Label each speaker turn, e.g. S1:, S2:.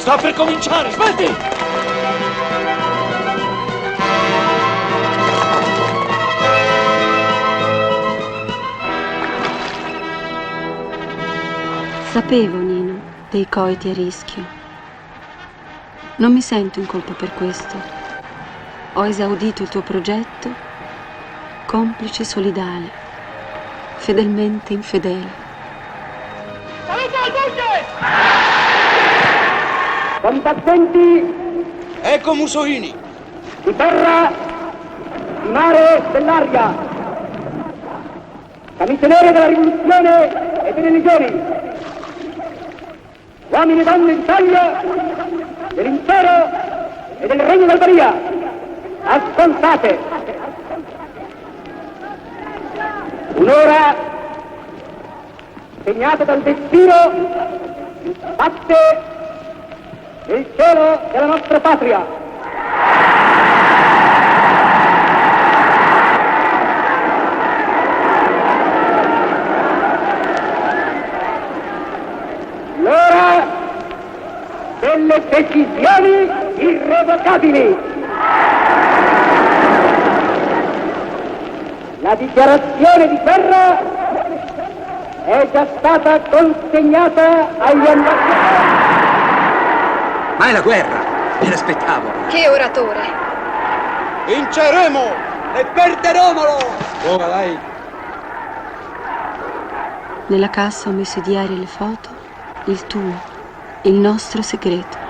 S1: Sta per cominciare, smetti!
S2: Sapevo, Nino, dei coiti a rischio. Non mi sento in colpa per questo. Ho esaudito il tuo progetto, complice solidale, fedelmente infedele.
S3: Combattenti
S1: Ecco Mussolini!
S3: di terra, di mare, dell'aria, camiscionieri della rivoluzione e delle legioni, uomini e donne d'Italia, dell'impero e del regno d'Albania, ascoltate! Un'ora segnata dal destino batte nel cielo della nostra patria. L'ora delle decisioni irrevocabili. La dichiarazione di guerra è già stata consegnata agli ambasciatori.
S4: Ma è la guerra! Me l'aspettavo!
S5: Che oratore!
S1: Vinceremo e perderemo! Ora dai!
S2: Nella cassa ho messo i diari e le foto, il tuo, il nostro segreto.